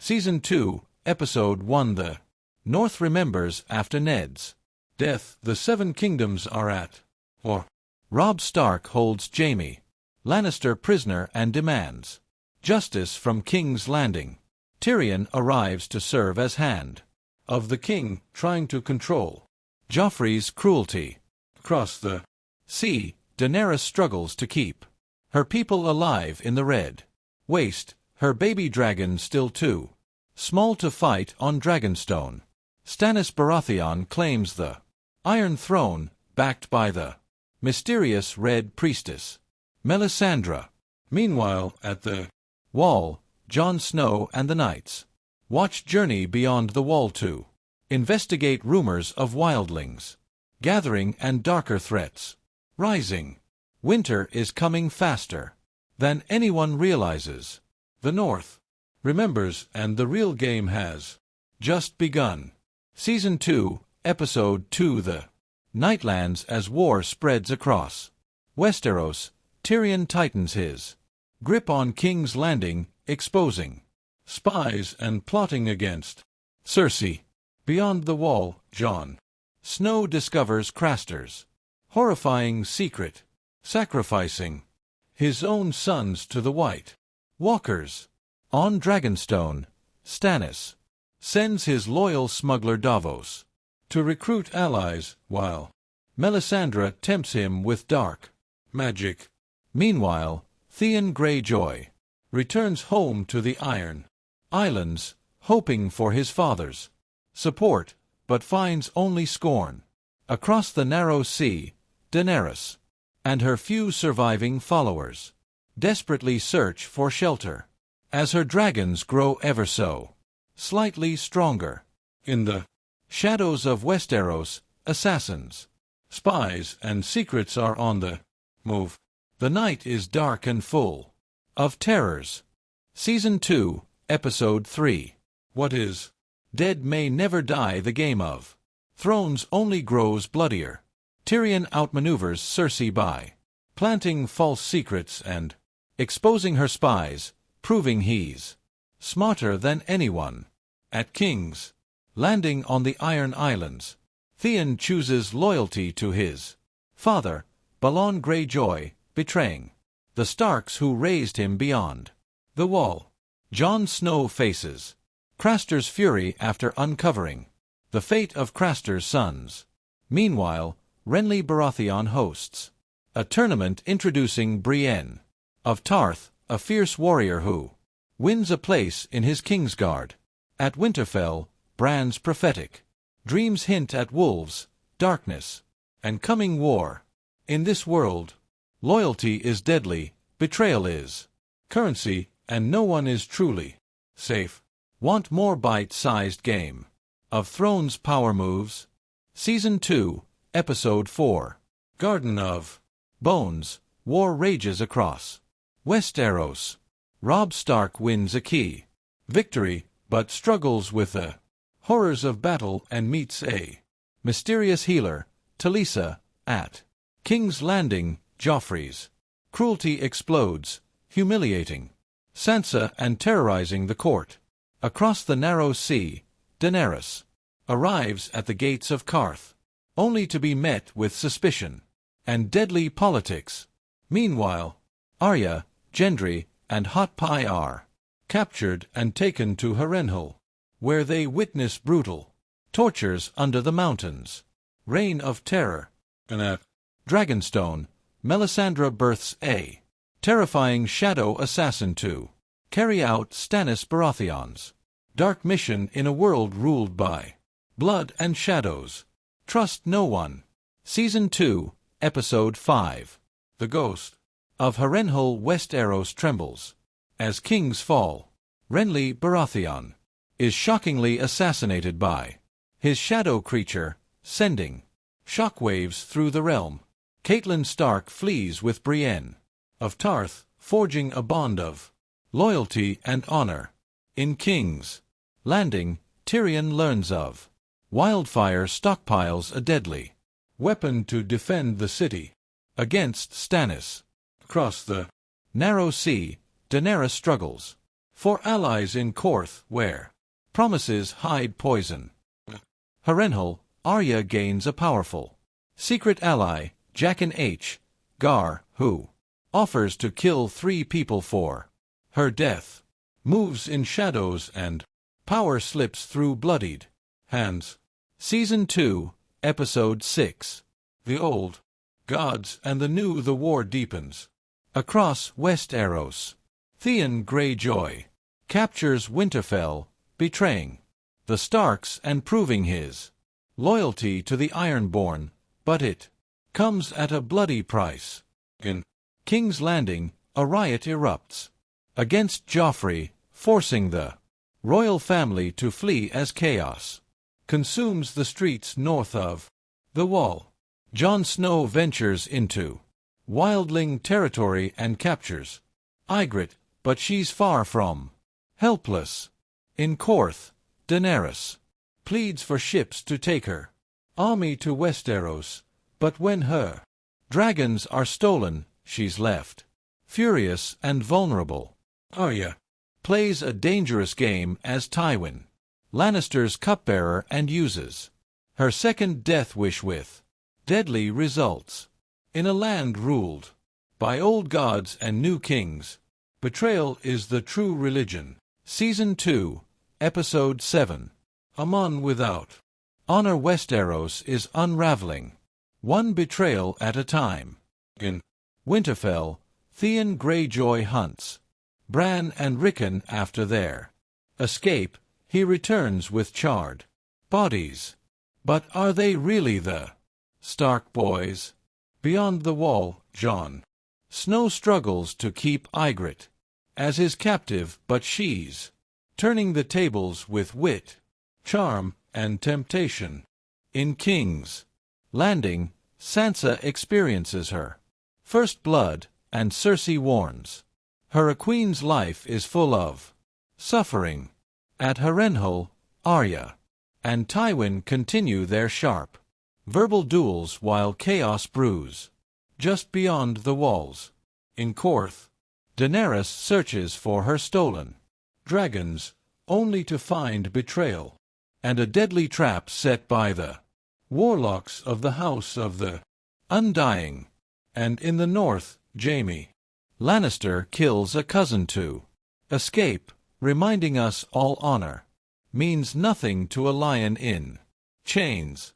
Season 2, Episode 1. The North remembers after Ned's death. The Seven Kingdoms are at war. Robb Stark holds Jaime Lannister prisoner and demands justice from King's Landing. Tyrion arrives to serve as hand of the king, trying to control Joffrey's cruelty. Across the sea, Daenerys struggles to keep her people alive in the Red Waste, her baby dragon still too small to fight on Dragonstone. Stannis Baratheon claims the Iron Throne, backed by the mysterious Red Priestess, Melisandre. Meanwhile, at the Wall, Jon Snow and the Knights watch journey beyond the Wall to investigate rumors of wildlings gathering and darker threats rising. Winter is coming faster than anyone realizes. The North remembers, and the real game has just begun. Season 2, Episode 2. The Nightlands. As war spreads across Westeros, Tyrion tightens his grip on King's Landing, exposing spies and plotting against Cersei. Beyond the Wall, Jon Snow discovers Craster's horrifying secret, sacrificing his own sons to the White Walkers. On Dragonstone, Stannis sends his loyal smuggler Davos to recruit allies, while Melisandre tempts him with dark magic. Meanwhile, Theon Greyjoy returns home to the Iron Islands, hoping for his father's support, but finds only scorn. Across the narrow sea, Daenerys and her few surviving followers desperately search for shelter as her dragons grow ever so slightly stronger. In the shadows of Westeros, assassins, spies, and secrets are on the move. The night is dark and full of terrors. Season 2, Episode 3. What is dead may never die. The Game of Thrones only grows bloodier. Tyrion outmaneuvers Cersei by planting false secrets and exposing her spies, proving he's smarter than anyone. At King's Landing on the Iron Islands, Theon chooses loyalty to his father, Balon Greyjoy, betraying the Starks who raised him beyond the Wall. Jon Snow faces Craster's fury after uncovering the fate of Craster's sons. Meanwhile, Renly Baratheon hosts a tournament introducing Brienne of Tarth, a fierce warrior who wins a place in his Kingsguard. At Winterfell, Bran's prophetic dreams hint at wolves, darkness, and coming war. In this world, loyalty is deadly, betrayal is currency, and no one is truly safe. Want more bite-sized Game of Thrones power moves? Season 2, Episode 4. Garden of Bones. War rages across Westeros. Robb Stark wins a key victory, but struggles with the horrors of battle and meets a mysterious healer, Talisa. At King's Landing, Joffrey's cruelty explodes, humiliating Sansa and terrorizing the court. Across the narrow sea, Daenerys arrives at the gates of Qarth, only to be met with suspicion and deadly politics. Meanwhile, Arya, Gendry, and Hot Pie are captured and taken to Harrenhal, where they witness brutal tortures under the mountains. Reign of Terror. And at Dragonstone, Melisandre births a terrifying shadow assassin to carry out Stannis Baratheon's dark mission in a world ruled by blood and shadows. Trust no one. Season 2, Episode 5. The Ghost of Harrenhal. Westeros trembles as kings fall. Renly Baratheon is shockingly assassinated by his shadow creature, sending shockwaves through the realm. Catelyn Stark flees with Brienne of Tarth, forging a bond of loyalty and honor. In King's Landing, Tyrion learns of Wildfire stockpiles a deadly weapon to defend the city against Stannis. Across the narrow sea, Daenerys struggles For allies in Korth, where promises hide poison. Harrenhal, Arya gains a powerful secret ally, Jaqen H. Gar, who offers to kill 3 people for her death. Moves in shadows and power slips through bloodied hands. Season 2, Episode 6. The old gods and the new. The war deepens across Westeros. Theon Greyjoy captures Winterfell, betraying the Starks and proving his loyalty to the Ironborn, but it comes at a bloody price. In King's Landing, a riot erupts against Joffrey, forcing the royal family to flee as chaos consumes the streets north of the Wall. Jon Snow ventures into wildling territory and captures Ygritte, but she's far from helpless. In Korth, Daenerys pleads for ships to take her army to Westeros, but when her dragons are stolen, she's left furious and vulnerable. Arya plays a dangerous game as Tywin Lannister's cupbearer and uses her second death wish with deadly results. In a land ruled by old gods and new kings, betrayal is the true religion. Season 2, Episode 7. Amon without honor. Westeros is unraveling, one betrayal at a time. In Winterfell, Theon Greyjoy hunts Bran and Rickon. After their escape, he returns with charred bodies. But are they really the Stark boys? Beyond the Wall, Jon Snow struggles to keep Ygritte as his captive, but she's turning the tables with wit, charm, and temptation. In King's Landing, Sansa experiences her first blood, and Cersei warns her a queen's life is full of suffering. At Harrenhal, Arya and Tywin continue their sharp verbal duels while chaos brews just beyond the walls. In Korth, Daenerys searches for her stolen dragons, only to find betrayal and a deadly trap set by the warlocks of the House of the Undying. And in the north, Jaime Lannister kills a cousin to escape, reminding us all honor means nothing to a lion in chains.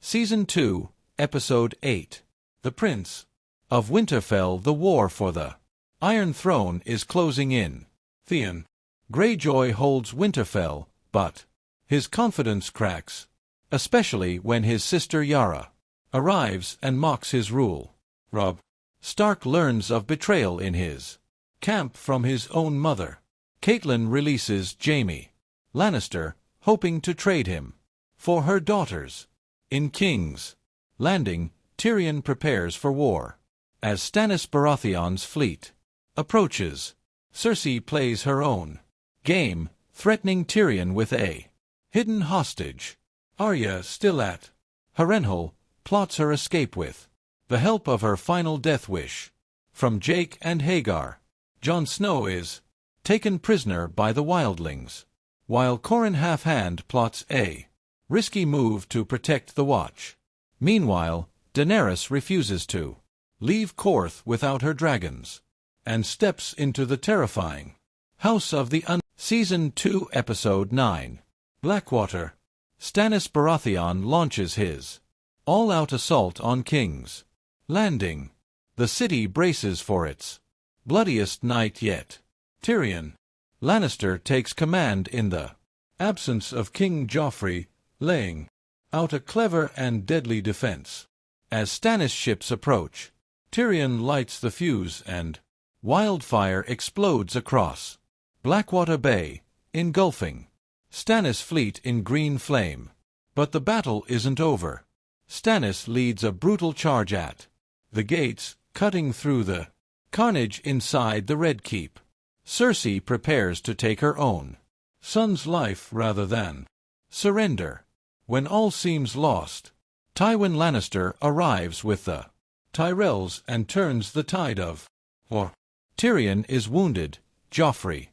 Season 2, Episode 8. The Prince of Winterfell. The war for the Iron Throne is closing in. Theon Greyjoy holds Winterfell, but his confidence cracks, especially when his sister Yara arrives and mocks his rule. Robb Stark learns of betrayal in his camp from his own mother. Catelyn releases Jaime Lannister, hoping to trade him for her daughters. In King's Landing, Tyrion prepares for war. As Stannis Baratheon's fleet approaches, Cersei plays her own game, threatening Tyrion with a hidden hostage. Arya, still at Harrenhal, plots her escape with the help of her final death wish from Jake and Hagar. Jon Snow is taken prisoner by the wildlings, while Qhorin Halfhand plots a risky move to protect the Watch. Meanwhile, Daenerys refuses to leave Korth without her dragons, and steps into the terrifying House of the Season 2, Episode 9. Blackwater. Stannis Baratheon launches his all-out assault on King's Landing. The city braces for its bloodiest night yet. Tyrion Lannister takes command in the absence of King Joffrey, laying out a clever and deadly defense. As Stannis' ships approach, Tyrion lights the fuse and wildfire explodes across Blackwater Bay, engulfing Stannis' fleet in green flame. But the battle isn't over. Stannis leads a brutal charge at the gates, cutting through the carnage inside the Red Keep. Cersei prepares to take her own son's life rather than surrender. When all seems lost, Tywin Lannister arrives with the Tyrells and turns the tide of war. Tyrion is wounded. Joffrey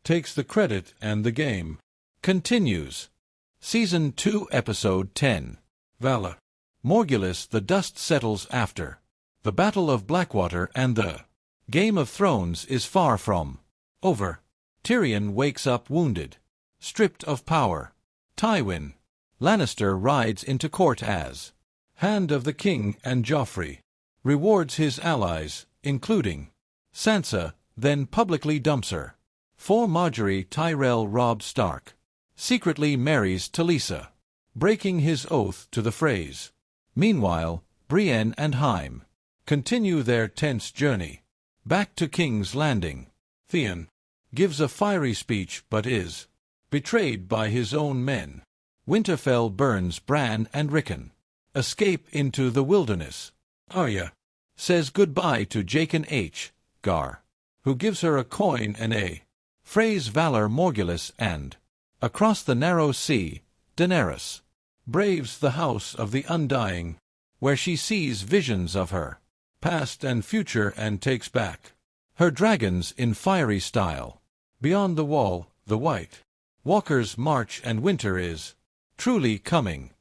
takes the credit and the game continues. Season 2, Episode 10. Valar Morgulus. The dust settles after the Battle of Blackwater, and the Game of Thrones is far from over. Tyrion wakes up wounded, stripped of power. Tywin Lannister rides into court as Hand of the King, and Joffrey rewards his allies, including Sansa, then publicly dumps her. For Marjorie Tyrell, Robb Stark secretly marries Talisa, breaking his oath to the Freys. Meanwhile, Brienne and Haim continue their tense journey back to King's Landing. Theon gives a fiery speech but is betrayed by his own men. Winterfell burns Bran and Rickon escape into the wilderness. Arya says goodbye to Jaqen H'ghar, who gives her a coin and a phrase. Valar Morgulus, and across the narrow sea, Daenerys braves the House of the Undying, where she sees visions of her past and future and takes back her dragons in fiery style. Beyond the Wall, the White Walkers march, and winter is truly coming.